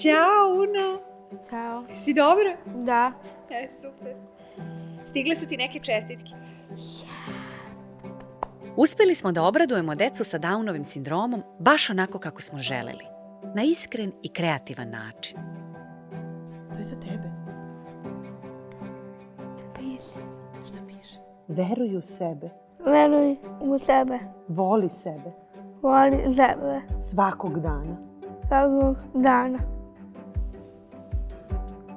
Ćao, Uno. Ćao. Si dobro? Da. Super. Stigle su ti neke čestitkice. Uspeli smo da obradujemo decu sa Downovim sindromom baš onako kako smo želeli. Na iskren i kreativan način. To je za tebe. Piše. Šta piše? Veruj u sebe. Veruj u sebe. Voli sebe. Voli sebe. Svakog dana. Svakog dana.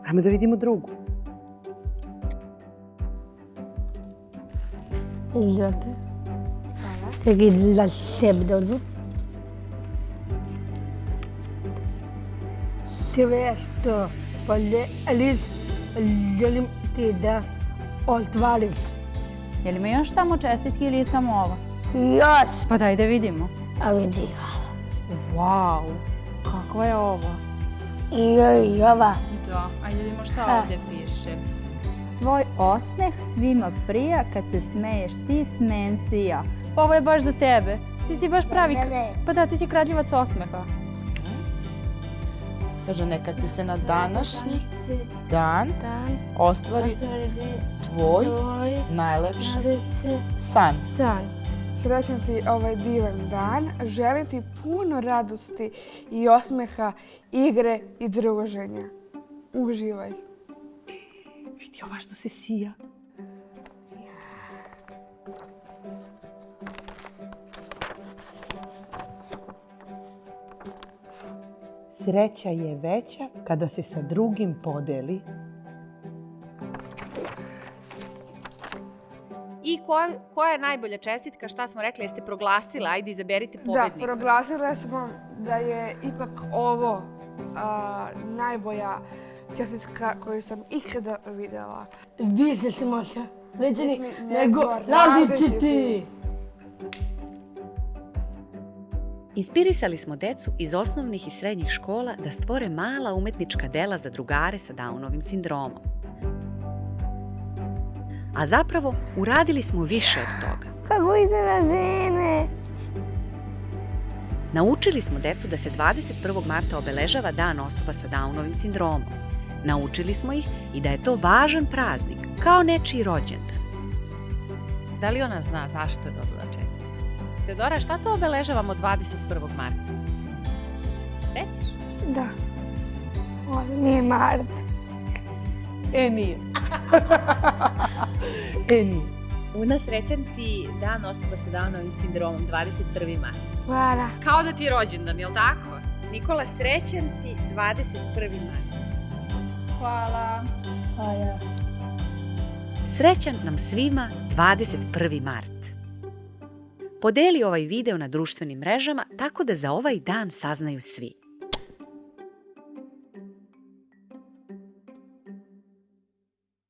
Ajmo da vidimo drugu. Izvolite. Čekaj za sebe da odvu. Sve što želim ti da ostvariš. Je li ima još tamo čestitki ili je samo ova? Još! Pa daj da vidimo. A vidi. Wow, kakva je ova? I ova. Da, ajde vidimo šta ovdje piše. Tvoj osmeh svima prija, kad se smeješ ti, smejem se i ja. Pa ovo je baš za tebe. Ti si baš pravi... Pa da, ti si kradljivac osmeha. Kaže, neka ti se na današnji dan ostvari tvoj najlepši san. Srećan ti ovaj divan dan, želim ti puno radosti i osmeha, igre i druženja. Uživaj. Vidi ova što se sija. Sreća je veća kada se sa drugim podeli. I koja je najbolja čestitka? Šta smo rekli? Jeste proglasila? Ajde, izaberite pobednika. Da, proglasila smo da je ipak ovo najbolja čestitka koju sam ikada vidjela. Više smo se srećeni nego različiti. Inspirisali smo decu iz osnovnih i srednjih škola da stvore mala umetnička dela za drugare sa Downovim sindromom. A zapravo, uradili smo više od toga. Kako ide na žene? Naučili smo decu da se 21. marta obeležava Dan osoba sa Downovim sindromom. Naučili smo ih i da je to važan praznik, kao nečiji rođendan. Da li ona zna zašto je dobila čestitku? Teodora, šta to obeležavamo 21. marta? Se sećaš? Da. Ovo nije Mart. Nije. Nije. Una, srećan ti Dan osoba sa Downovim sindromom, 21. marta. Hvala. Kao da ti je rođendan, jel tako? Nikola, srećan ti 21. mart. Hvala. Hvala. Srećan nam svima 21. mart. Podeli ovaj video na društvenim mrežama tako da za ovaj dan saznaju svi.